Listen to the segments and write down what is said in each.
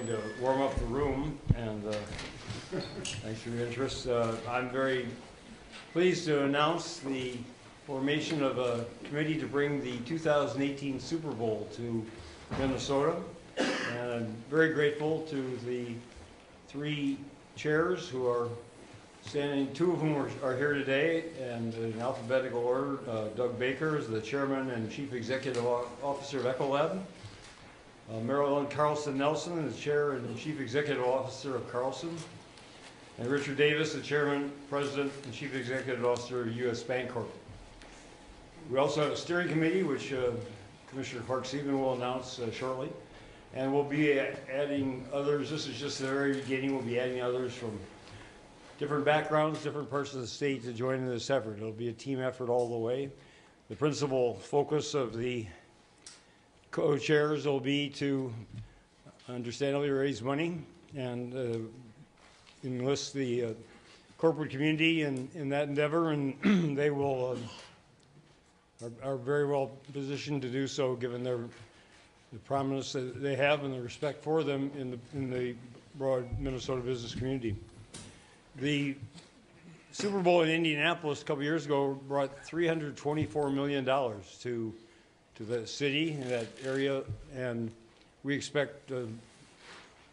going to warm up the room, and thanks for your interest. I'm very pleased to announce the formation of a committee to bring the 2018 Super Bowl to Minnesota, and I'm very grateful to the three chairs who are standing, two of whom are here today, and in alphabetical order. Doug Baker is the chairman and chief executive officer of Ecolab. Marilyn Carlson Nelson is chair and chief executive officer of Carlson. And Richard Davis, the chairman, president, and chief executive officer of U.S. Bancorp. We also have a steering committee, which Commissioner Clark-Sieben will announce shortly. And we'll be adding others. This is just the very beginning. We'll be adding others from different backgrounds, different parts of the state to join in this effort. It'll be a team effort all the way. The principal focus of the co-chairs will be to understandably raise money and enlist the corporate community in that endeavor, and they will are very well positioned to do so, given the prominence that they have and the respect for them in the broad Minnesota business community. The Super Bowl in Indianapolis a couple years ago brought $324 million to the city in that area, and we expect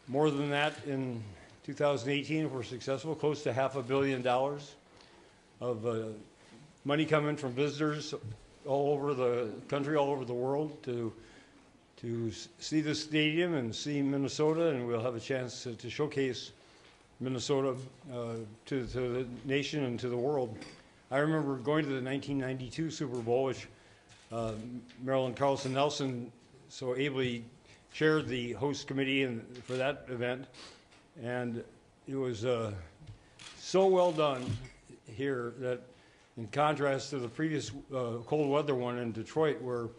more than that in 2018 if we're successful, close to $500 million of money coming from visitors all over the country, all over the world to see the stadium and see Minnesota, and we'll have a chance to showcase Minnesota to the nation and to the world. I remember going to the 1992 Super Bowl, which Marilyn Carlson Nelson so ably chaired the host committee for that event, and it was so well done here that, in contrast to the previous cold weather one in Detroit, where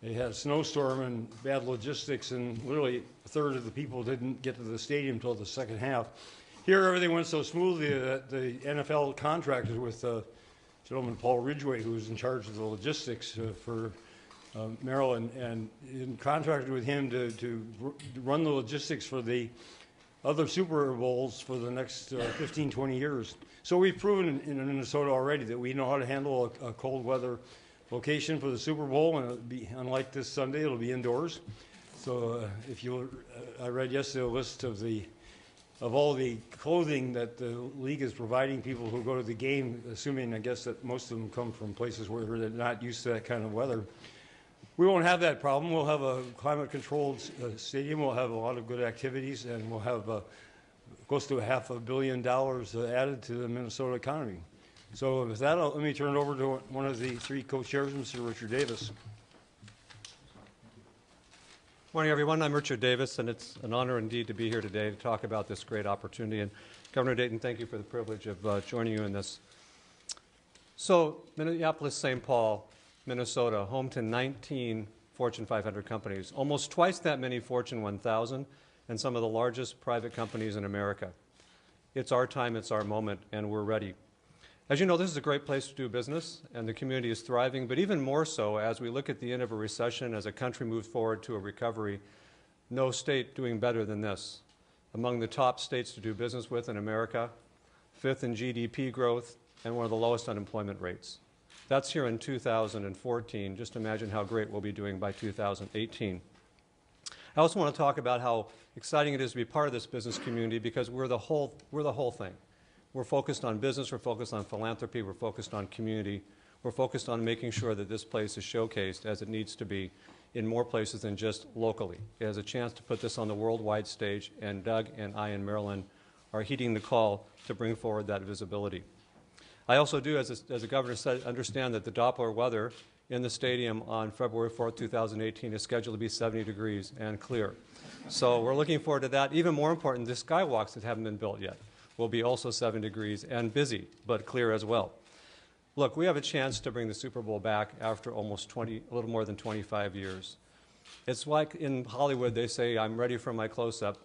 they had a snowstorm and bad logistics, and literally a third of the people didn't get to the stadium until the second half. Here, everything went so smoothly that the NFL contracted with gentleman Paul Ridgway, who was in charge of the logistics for Maryland, and contracted with him to run the logistics for the other Super Bowls for the next 15, 20 years. So we've proven in Minnesota already that we know how to handle a cold weather location for the Super Bowl, and it'll be, unlike this Sunday, it'll be indoors. So if you, I read yesterday a list of all the clothing that the league is providing people who go to the game, assuming, I guess, that most of them come from places where they're not used to that kind of weather. We won't have that problem. We'll have a climate-controlled stadium. We'll have a lot of good activities, and we'll have close to $500 million added to the Minnesota economy. So with that, let me turn it over to one of the three co-chairs, Mr. Richard Davis. Morning, everyone. I'm Richard Davis, and it's an honor indeed to be here today to talk about this great opportunity. And Governor Dayton, thank you for the privilege of joining you in this. So, Minneapolis-St. Paul, Minnesota, home to 19 Fortune 500 companies, almost twice that many Fortune 1000, and some of the largest private companies in America. It's our time, it's our moment, and we're ready. As you know, this is a great place to do business, and the community is thriving, but even more so as we look at the end of a recession, as a country moves forward to a recovery, no state doing better than this. Among the top states to do business with in America, 5th in GDP growth, and one of the lowest unemployment rates. That's here in 2014. Just imagine how great we'll be doing by 2018. I also want to talk about how exciting it is to be part of this business community, because we're the whole thing. We're focused on business, we're focused on philanthropy, we're focused on community, we're focused on making sure that this place is showcased as it needs to be in more places than just locally. It has a chance to put this on the worldwide stage, and Doug and I and Marilyn are heeding the call to bring forward that visibility. I also do, as the governor said, understand that the Doppler weather in the stadium on February 4th, 2018 is scheduled to be 70 degrees and clear. So we're looking forward to that. Even more important, the skywalks that haven't been built yet will be also 7 degrees and busy, but clear as well. Look, we have a chance to bring the Super Bowl back after almost a little more than 25 years. It's like in Hollywood, they say, I'm ready for my close-up,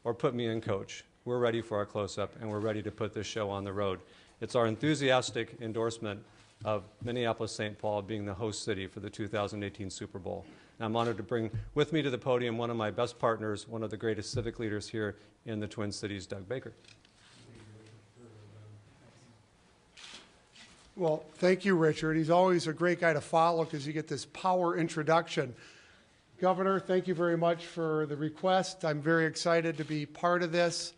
or put me in, coach. We're ready for our close-up, and we're ready to put this show on the road. It's our enthusiastic endorsement of Minneapolis-St. Paul being the host city for the 2018 Super Bowl. And I'm honored to bring with me to the podium one of my best partners, one of the greatest civic leaders here in the Twin Cities, Doug Baker. Well, thank you, Richard. He's always a great guy to follow because you get this power introduction. Governor, thank you very much for the request. I'm very excited to be part of this.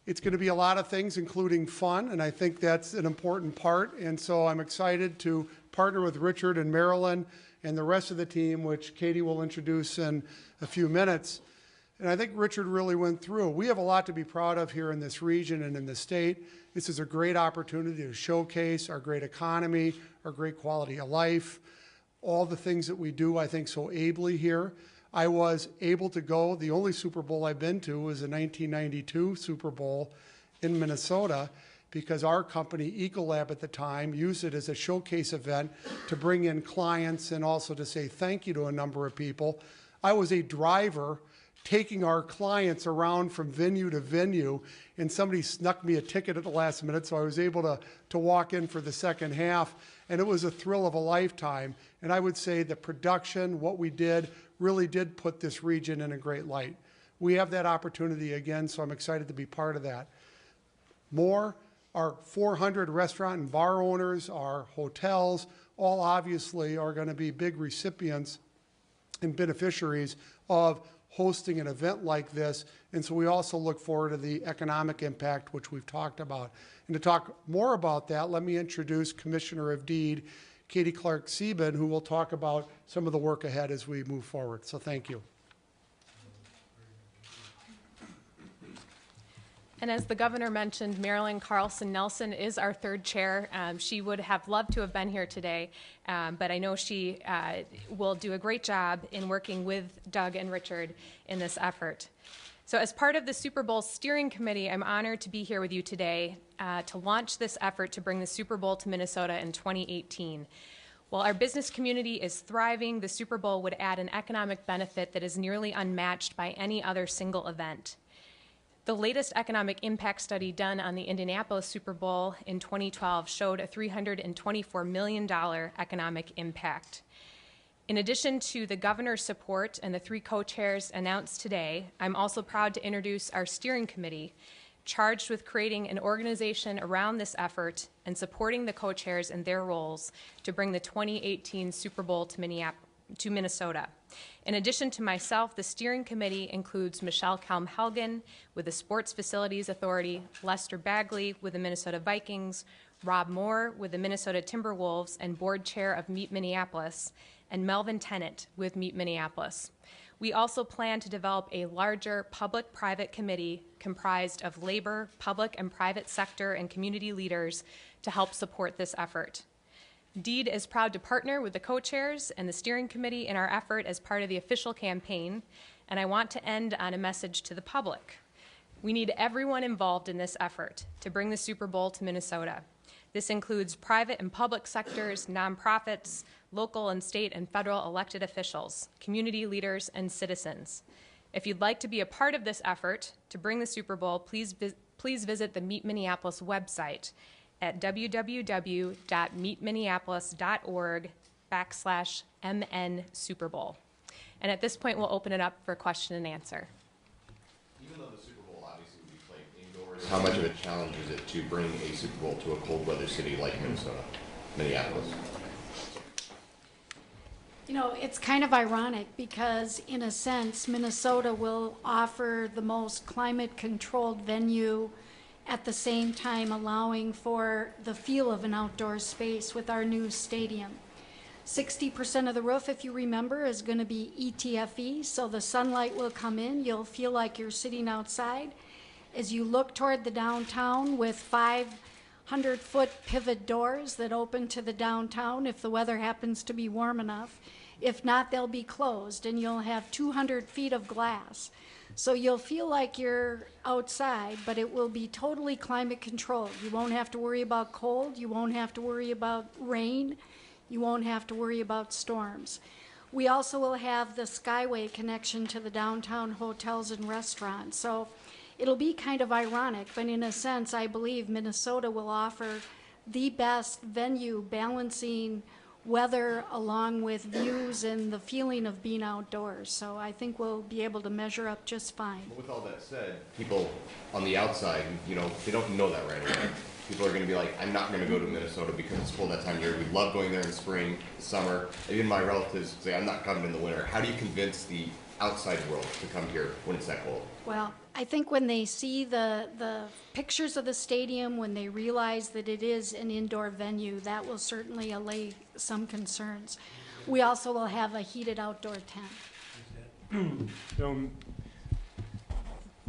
It's going to be a lot of things, including fun, and I think that's an important part. And so I'm excited to partner with Richard and Marilyn and the rest of the team, which Katie will introduce in a few minutes. And I think Richard really went through. We have a lot to be proud of here in this region and in the state. This is a great opportunity to showcase our great economy, our great quality of life, all the things that we do, I think, so ably here. I was able to go, the only Super Bowl I've been to was the 1992 Super Bowl in Minnesota, because our company, Ecolab at the time, used it as a showcase event to bring in clients and also to say thank you to a number of people. I was a driver taking our clients around from venue to venue, and somebody snuck me a ticket at the last minute, so I was able to walk in for the second half, and it was a thrill of a lifetime. And I would say the production, what we did, really did put this region in a great light. We have that opportunity again, so I'm excited to be part of that. More, our 400 restaurant and bar owners, our hotels, all obviously are going to be big recipients and beneficiaries of hosting an event like this, and so we also look forward to the economic impact, which we've talked about. And to talk more about that, let me introduce Commissioner of Deed, Katie Clark-Sieben, who will talk about some of the work ahead as we move forward. So thank you. And as the governor mentioned, Marilyn Carlson Nelson is our third chair. She would have loved to have been here today, but I know she will do a great job in working with Doug and Richard in this effort. So as part of the Super Bowl Steering Committee, I'm honored to be here with you today to launch this effort to bring the Super Bowl to Minnesota in 2018. While our business community is thriving, the Super Bowl would add an economic benefit that is nearly unmatched by any other single event. The latest economic impact study done on the Indianapolis Super Bowl in 2012 showed a $324 million economic impact. In addition to the governor's support and the three co-chairs announced today, I'm also proud to introduce our steering committee, charged with creating an organization around this effort and supporting the co-chairs in their roles to bring the 2018 Super Bowl to Minnesota. In addition to myself, the steering committee includes Michelle Kelm-Helgen with the Sports Facilities Authority, Lester Bagley with the Minnesota Vikings, Rob Moore with the Minnesota Timberwolves and board chair of Meet Minneapolis, and Melvin Tennant with Meet Minneapolis. We also plan to develop a larger public-private committee comprised of labor, public and private sector, and community leaders to help support this effort. DEED is proud to partner with the co-chairs and the steering committee in our effort as part of the official campaign, and I want to end on a message to the public. We need everyone involved in this effort to bring the Super Bowl to Minnesota. This includes private and public sectors, nonprofits, local and state and federal elected officials, community leaders, and citizens. If you'd like to be a part of this effort to bring the Super Bowl, please visit the Meet Minneapolis website at www.meetminneapolis.org/MN Super Bowl. And at this point, we'll open it up for question and answer. Even though the Super Bowl obviously will be played indoors, how much of a challenge is it to bring a Super Bowl to a cold weather city like Minneapolis? You know, it's kind of ironic because, in a sense, Minnesota will offer the most climate-controlled venue at the same time allowing for the feel of an outdoor space with our new stadium. 60% of the roof, if you remember, is going to be ETFE, so the sunlight will come in. You'll feel like you're sitting outside. As you look toward the downtown with 500-foot pivot doors that open to the downtown if the weather happens to be warm enough. If not, they'll be closed, and you'll have 200 feet of glass. So you'll feel like you're outside, but it will be totally climate controlled. You won't have to worry about cold. You won't have to worry about rain. You won't have to worry about storms. We also will have the Skyway connection to the downtown hotels and restaurants. So it'll be kind of ironic, but in a sense, I believe Minnesota will offer the best venue, balancing weather along with views and the feeling of being outdoors. So I think we'll be able to measure up just fine. But with all that said, people on the outside, you know, they don't know that right away. People are going to be like, I'm not going to go to Minnesota because it's cold that time of year. We love going there in spring, summer. Even my relatives say, I'm not coming in the winter. How do you convince the outside world to come here when it's that cold? Well, I think when they see the pictures of the stadium, when they realize that it is an indoor venue, that will certainly allay some concerns. We also will have a heated outdoor tent.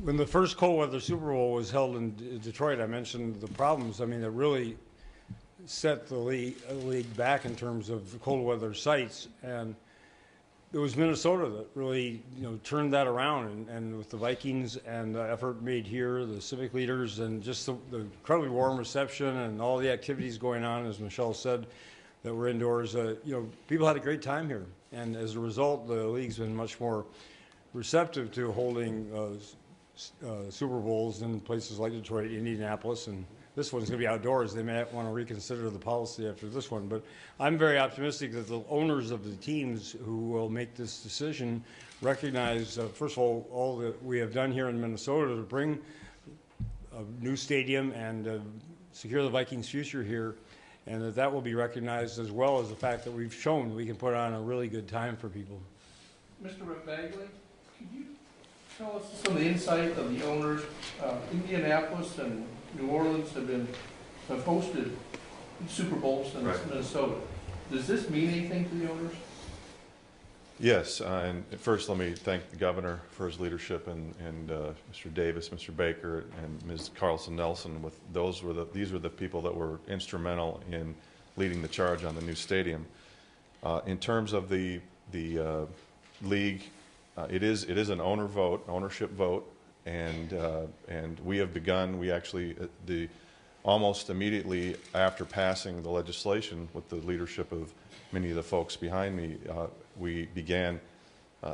When the first cold weather Super Bowl was held in Detroit, I mentioned the problems. I mean, it really set the league back in terms of cold weather sites, and it was Minnesota that really, turned that around, and with the Vikings and the effort made here, the civic leaders, and just the incredibly warm reception and all the activities going on, as Michelle said, that were indoors. People had a great time here, and as a result, the league's been much more receptive to holding Super Bowls in places like Detroit, Indianapolis, and this one's going to be outdoors. They may want to reconsider the policy after this one, but I'm very optimistic that the owners of the teams who will make this decision recognize, first of all that we have done here in Minnesota to bring a new stadium and secure the Vikings' future here, and that will be recognized, as well as the fact that we've shown we can put on a really good time for people. Mr. Bagley, could you tell us some of the insight of the owners? Indianapolis and New Orleans have hosted Super Bowls in Minnesota. Does this mean anything to the owners? Yes, and first let me thank the governor for his leadership, and Mr. Davis, Mr. Baker, and Ms. Carlson Nelson. These were the people that were instrumental in leading the charge on the new stadium. In terms of the league, it is an ownership vote, and we have begun. We actually almost immediately after passing the legislation, with the leadership of many of the folks behind me, we began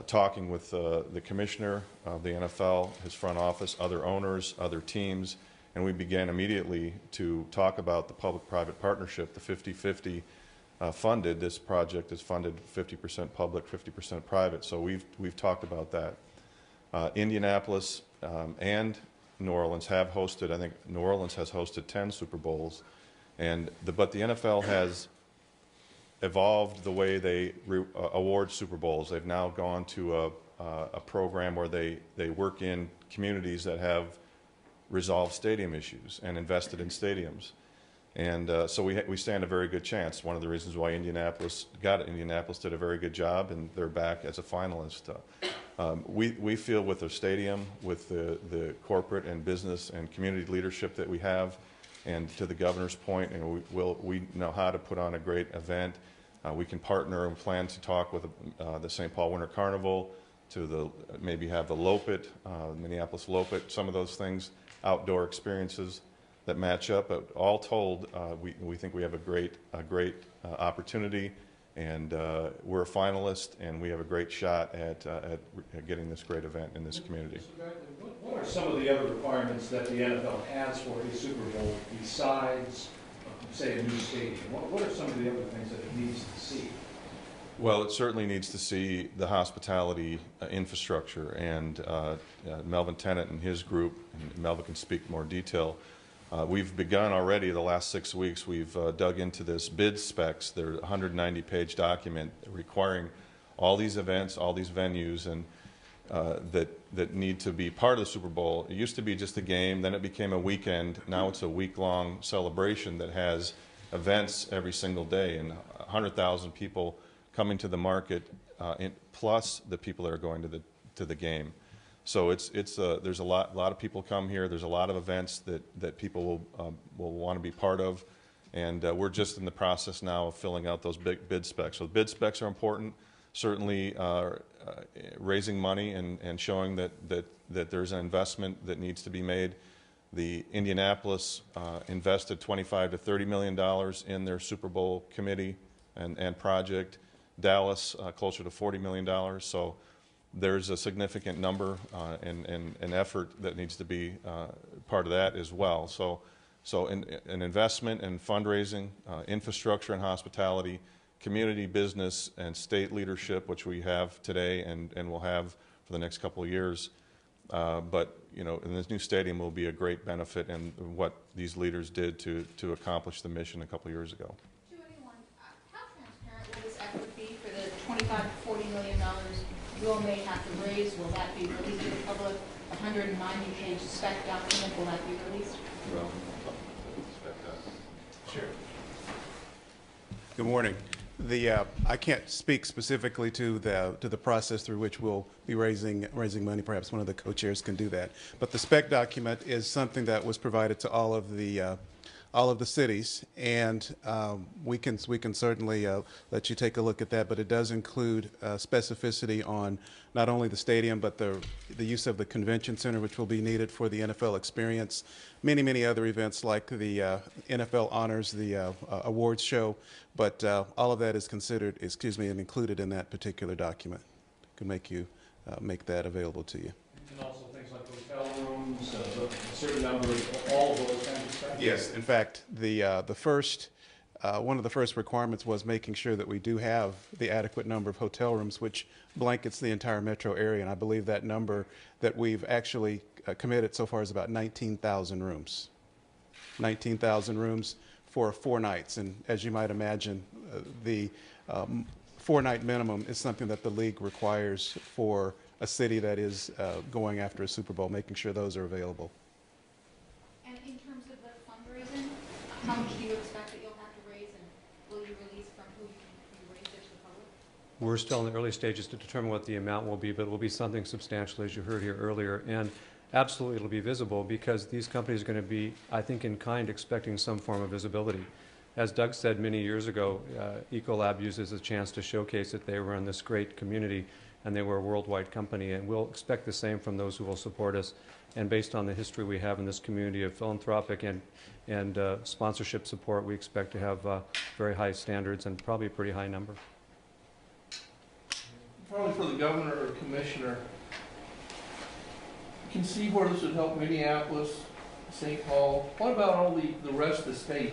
talking with the commissioner of the NFL, his front office, other owners, other teams, and we began immediately to talk about the public-private partnership, the 50-50 funded. This project is funded 50% public, 50% private. So we've talked about that. Indianapolis and New Orleans have hosted. I think New Orleans has hosted 10 Super Bowls, but the NFL has evolved the way they award Super Bowls. They've now gone to a program where they work in communities that have resolved stadium issues and invested in stadiums. And so we stand a very good chance. One of the reasons why Indianapolis did a very good job, and they're back as a finalist. We feel with the stadium, with the corporate and business and community leadership that we have, and to the governor's point, we know how to put on a great event. We can partner and plan to talk with the St. Paul Winter Carnival, to maybe have the Lopet, Minneapolis Lopet, some of those things, outdoor experiences that match up. But all told, we think we have a great opportunity, and we're a finalist, and we have a great shot at getting this great event in this community. What are some of the other requirements that the NFL has for a Super Bowl besides, say, a new stadium? What are some of the other things that it needs to see? Well, it certainly needs to see the hospitality infrastructure, and Melvin Tennant and his group, and Melvin can speak more detail. We've begun already the last 6 weeks. We've dug into this bid specs. They're a 190-page document requiring all these events, all these venues, and that need to be part of the Super Bowl. It used to be just a game, then it became a weekend. Now it's a week-long celebration that has events every single day, and 100,000 people coming to the market, plus the people that are going to the game. So there's a lot of people come here. There's a lot of events that people will want to be part of, and we're just in the process now of filling out those big bid specs. So bid specs are important. Certainly, raising money and showing that there's an investment that needs to be made. The Indianapolis invested $25 to $30 million in their Super Bowl committee and project. Dallas closer to $40 million. So there's a significant number and effort that needs to be part of that as well. So So an investment in fundraising, infrastructure and hospitality, community business and state leadership, which we have today and will have for the next couple of years. But and this new stadium will be a great benefit in what these leaders did to accomplish the mission a couple of years ago. 281, how transparent will this effort be for the $25 to $40 million Will may have to raise? Will that be released to the public? 190-page spec document, will that be released? Well, Sure. Good morning. I can't speak specifically to the process through which we'll be raising money. Perhaps one of the co-chairs can do that. But the spec document is something that was provided to all of the cities, and we can certainly let you take a look at that. But it does include specificity on not only the stadium, but the use of the convention center, which will be needed for the NFL experience, many other events like the NFL honors, the awards show. But all of that is considered, and included in that particular document. Can make that available to you. And also things like hotel rooms, a certain number of all of those kinds of stuff? Yes. In fact, one of the first requirements was making sure that we do have the adequate number of hotel rooms, which blankets the entire metro area. And I believe that number that we've actually committed so far is about 19,000 rooms. 19,000 rooms for 4 nights. And as you might imagine, the 4-night minimum is something that the league requires for a city that is going after a Super Bowl, making sure those are available. And in terms of the fundraising, how much do you expect that you'll have to raise, and will you release from who you raise it to the public? We're still in the early stages to determine what the amount will be, but it will be something substantial, as you heard here earlier. And absolutely it'll be visible because these companies are going to be, I think, in kind expecting some form of visibility. As Doug said many years ago, Ecolab uses a chance to showcase that they were in this great community and they were a worldwide company, and we'll expect the same from those who will support us. And based on the history we have in this community of philanthropic and sponsorship support, we expect to have very high standards and probably a pretty high number. Probably for the governor or commissioner, you can see where this would help Minneapolis, St. Paul. What about all the rest of the state?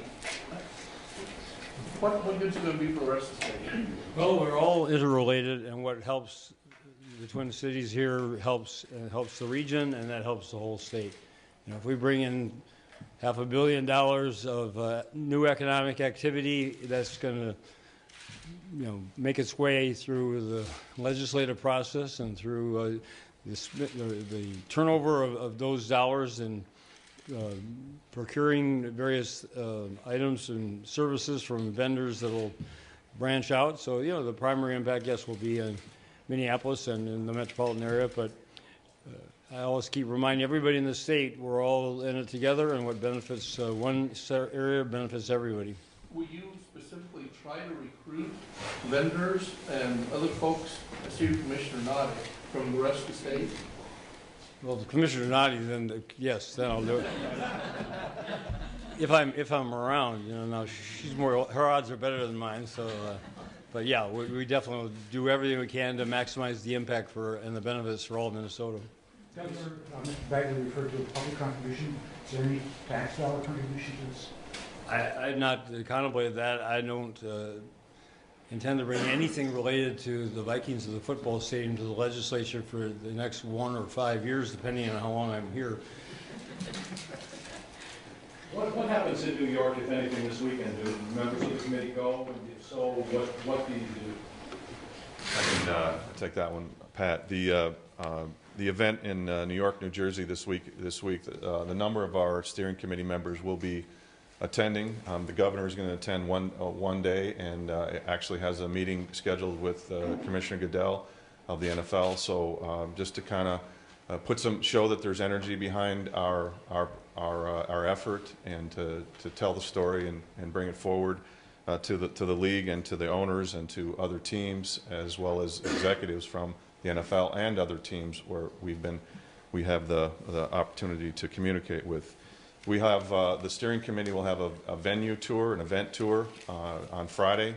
What good is it going to be for the rest of the state? Well, we're all interrelated, and what helps the Twin Cities here helps the region, and that helps the whole state. If we bring in $500 million of new economic activity, that's going to make its way through the legislative process and through the turnover of those dollars and procuring various items and services from vendors that will branch out. So, the primary impact, yes, will be in Minneapolis and in the metropolitan area, but I always keep reminding everybody in the state we're all in it together, and what benefits one area benefits everybody. Will you specifically try to recruit vendors and other folks, I see Commissioner Noddy, from the rest of the state? Well, the Commissioner Noddy, then yes, then I'll do it. If I'm around, now she's her odds are better than mine. So, but yeah, we definitely will do everything we can to maximize the impact and the benefits for all of Minnesota. Governor, Mr. Bagley referred to a public contribution. Is there any tax dollar contribution to this? I've not contemplated that. I don't intend to bring anything related to the Vikings of the football stadium to the legislature for the next 1 or 5 years, depending on how long I'm here. What happens in New York, if anything, this weekend? Do members of the committee go? And if so, what do you do? I can take that one, Pat. The event in New York, New Jersey this week, the number of our steering committee members will be attending. The governor is going to attend one day, and actually has a meeting scheduled with Commissioner Goodell of the NFL. So just to kind of show that there's energy behind our effort, and to tell the story and bring it forward to the league and to the owners and to other teams, as well as executives from the NFL and other teams where we have the opportunity to communicate with. We have the steering committee will have a venue tour, an event tour on Friday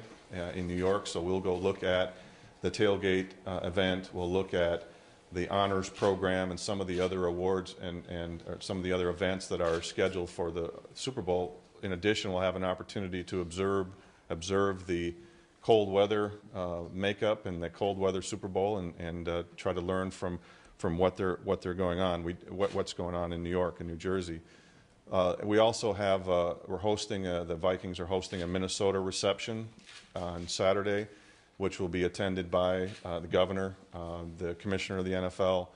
in New York. So we'll go look at the tailgate event. We'll look at the honors program and some of the other awards and some of the other events that are scheduled for the Super Bowl. In addition, we'll have an opportunity to observe the cold weather makeup and the cold weather Super Bowl and try to learn from what's going on in New York and New Jersey. We also have the Vikings are hosting a Minnesota reception on Saturday, which will be attended by the governor, the commissioner of the NFL,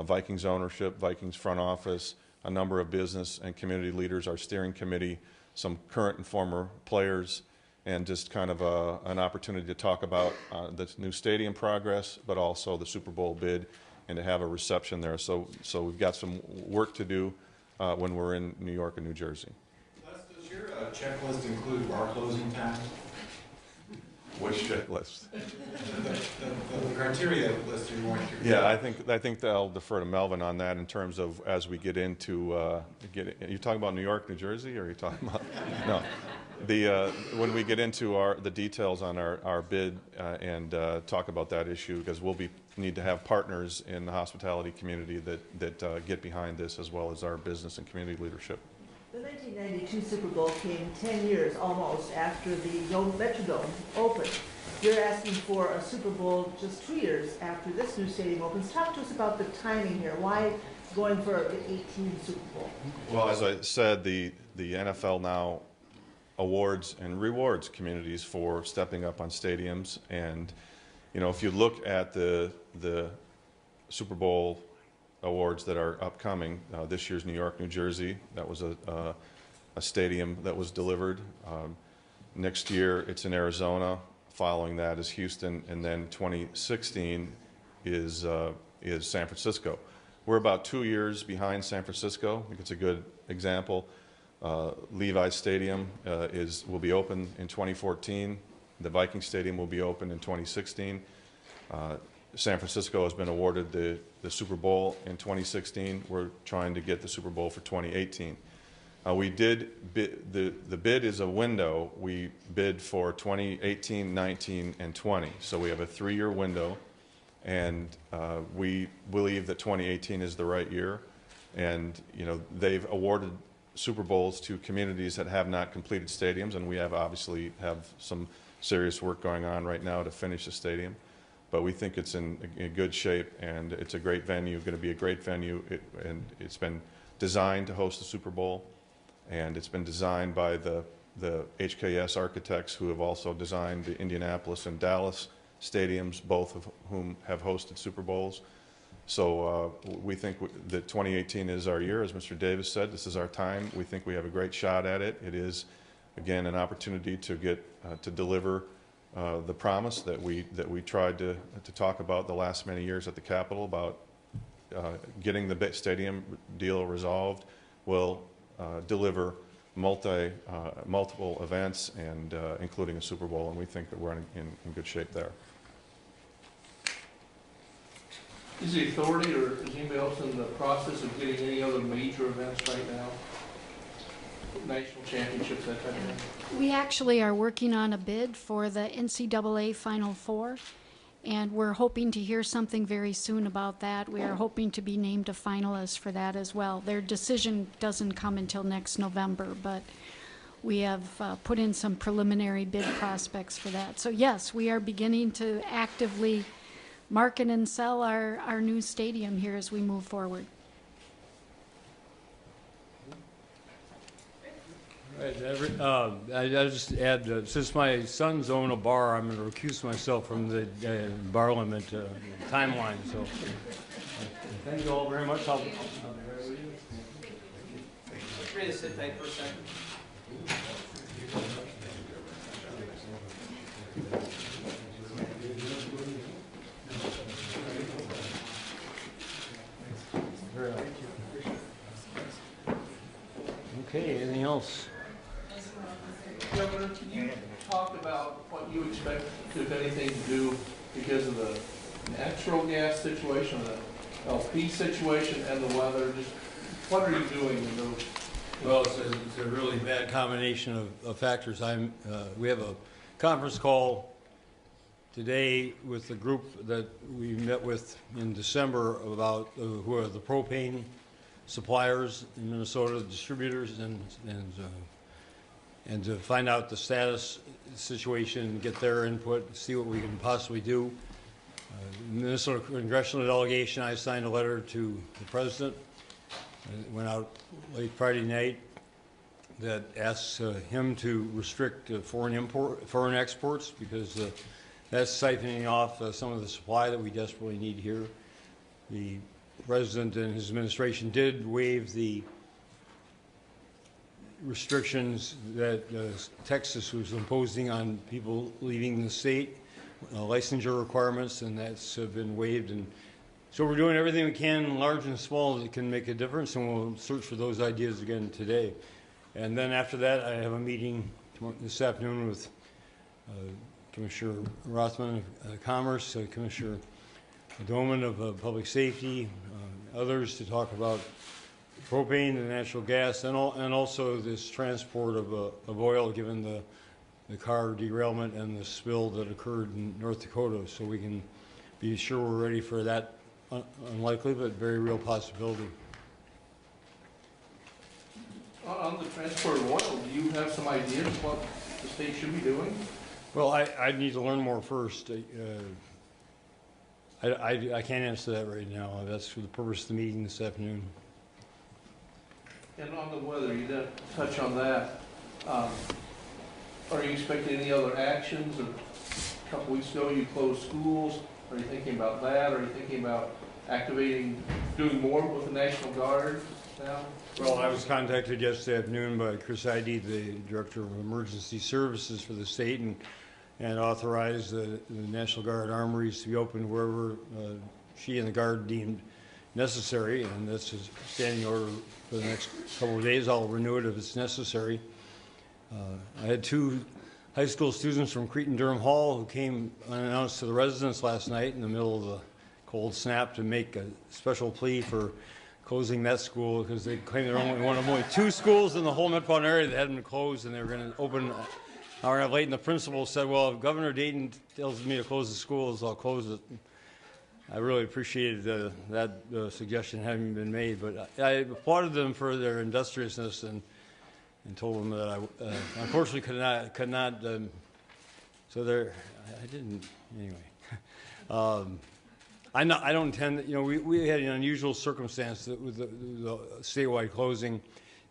Vikings ownership, Vikings front office, a number of business and community leaders, our steering committee, some current and former players, and just kind of an opportunity to talk about the new stadium progress, but also the Super Bowl bid, and to have a reception there. So we've got some work to do when we're in New York and New Jersey. Does your checklist include bar closing times? Which checklist? The criteria list you're going through. Yeah, I think that I'll defer to Melvin on that in terms of as we get into are you talking about New York, New Jersey, or are you talking about no? When we get into the details on our bid and talk about that issue, because we'll need to have partners in the hospitality community that get behind this, as well as our business and community leadership. The 1992 Super Bowl came 10 years almost after the Metrodome opened. You're asking for a Super Bowl just 2 years after this new stadium opens. Talk to us about the timing here. Why going for the 18 Super Bowl? Well, as I said, the NFL now awards and rewards communities for stepping up on stadiums. And, you know, if you look at the Super Bowl awards that are upcoming, this year's New York, New Jersey, that was a stadium that was delivered. Next year, it's in Arizona. Following that is Houston, and then 2016 is San Francisco. We're about 2 years behind San Francisco. I think it's a good example. Levi's Stadium will be open in 2014. The Viking Stadium will be open in 2016. San Francisco has been awarded the Super Bowl in 2016. We're trying to get the Super Bowl for 2018. We did bid, the bid is a window. We bid for 2018, 19, and 20. So we have a 3-year window, and we believe that 2018 is the right year. And you know, they've awarded Super Bowls to communities that have not completed stadiums, and we obviously have some serious work going on right now to finish the stadium. But we think it's in good shape, and it's a great venue, going to be a great venue, and it's been designed to host the Super Bowl, and it's been designed by the HKS architects who have also designed the Indianapolis and Dallas stadiums, both of whom have hosted Super Bowls. So we think that 2018 is our year. As Mr. Davis said, this is our time. We think we have a great shot at it. It is, again, an opportunity to get to deliver the promise that we tried to talk about the last many years at the Capitol about getting the stadium deal resolved. Will deliver multiple events and including a Super Bowl, and we think that we're in good shape there. Is the authority or is anybody else in the process of getting any other major events right now? National championships, that type of thing? We actually are working on a bid for the NCAA Final Four, and we're hoping to hear something very soon about that. We are hoping to be named a finalist for that as well. Their decision doesn't come until next November, but we have put in some preliminary bid prospects for that. So yes, we are beginning to actively market and sell our new stadium here as we move forward. I just add, since my sons own a bar, I'm going to recuse myself from the bar limit timeline. So thank you all very much. I'll be right with you. Ready to sit tight for a second. Okay, anything else? Governor, can you talk about what you expect, if anything, to do because of the natural gas situation, the LP situation, and the weather? Just what are you doing in those? Well, it's a really bad combination of factors. We have a conference call today with the group that we met with in December about who are the propane suppliers in Minnesota, distributors, and to find out the status situation, get their input, see what we can possibly do. Minnesota Congressional Delegation, I signed a letter to the President. It went out late Friday night that asks him to restrict foreign exports because that's siphoning off some of the supply that we desperately need here. The President and his administration did waive the restrictions that Texas was imposing on people leaving the state, licensure requirements, and that's been waived. And so we're doing everything we can, large and small, that can make a difference, and we'll search for those ideas again today. And then after that, I have a meeting this afternoon with Commissioner Rothman of Commerce, Commissioner Doman of Public Safety, others to talk about propane and natural gas, and also this transport of oil, given the car derailment and the spill that occurred in North Dakota, so we can be sure we're ready for that unlikely but very real possibility. On the transport of oil, do you have some ideas of what the state should be doing? Well, I need to learn more first. I can't answer that right now. That's for the purpose of the meeting this afternoon. And on the weather, you didn't touch on that. Are you expecting any other actions? A couple weeks ago, you closed schools. Are you thinking about that? Are you thinking about doing more with the National Guard now? Well, I was contacted yesterday afternoon by Chris Ide, the Director of Emergency Services for the state, and authorized the National Guard armories to be opened wherever she and the Guard deemed necessary, and that's a standing order for the next couple of days. I'll renew it if it's necessary. I had 2 high school students from Cretin-Durham Hall who came unannounced to the residents last night in the middle of the cold snap to make a special plea for closing that school because they claim they're one of only 2 schools in the whole metropolitan area that hadn't been closed, and they were going to open an hour and a half late. And the principal said, well, if Governor Dayton tells me to close the schools, I'll close it. I really appreciated that suggestion having been made, but I applauded them for their industriousness and told them that I unfortunately could not. So I didn't anyway. I don't intend. You know, we had an unusual circumstance with the statewide closing.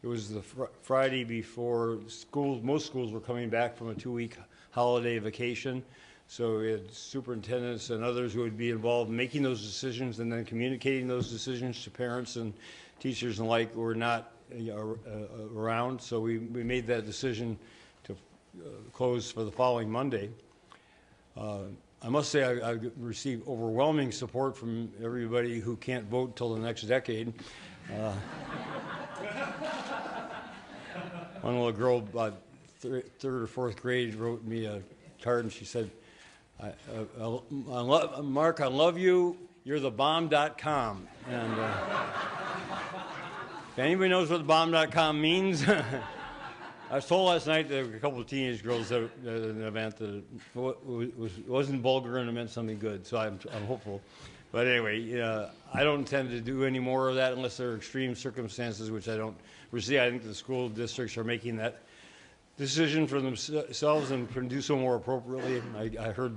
It was the Friday before schools. Most schools were coming back from a 2-week holiday vacation. So we had superintendents and others who would be involved in making those decisions and then communicating those decisions to parents and teachers and like were not around. So we made that decision to close for the following Monday. I must say I received overwhelming support from everybody who can't vote till the next decade. One little girl about 3rd or 4th grade wrote me a card and she said, Mark, I love you. You're the bomb.com. And if anybody knows what the bomb.com means, I was told last night that a couple of teenage girls at an event that it wasn't vulgar and it meant something good. So I'm hopeful. But anyway, I don't intend to do any more of that unless there are extreme circumstances, which I don't foresee. I think the school districts are making that decision for themselves and can do so more appropriately. I heard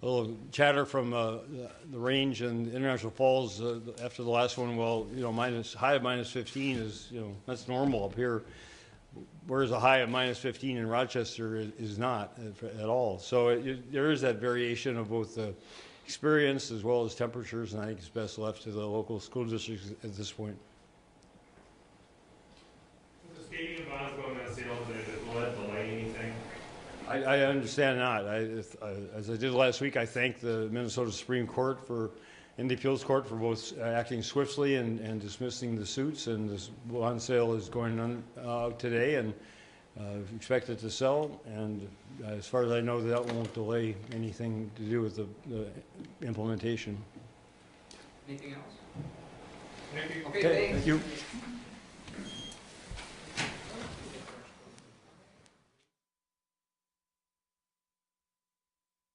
a little chatter from the range and International Falls after the last one. Well, you know, high of minus 15 is, you know, that's normal up here, whereas a high of minus 15 in Rochester is not at all. So there is that variation of both the experience as well as temperatures, and I think it's best left to the local school districts at this point. The stadium bonds going on sale today, will that delay anything? I understand not. As I did last week, I thank the Minnesota Supreme Court and the appeals court for both acting swiftly and dismissing the suits. And this bond sale is going on today, and expect it to sell. And as far as I know, that won't delay anything to do with the implementation. Anything else? Thank you. Okay, Thank you.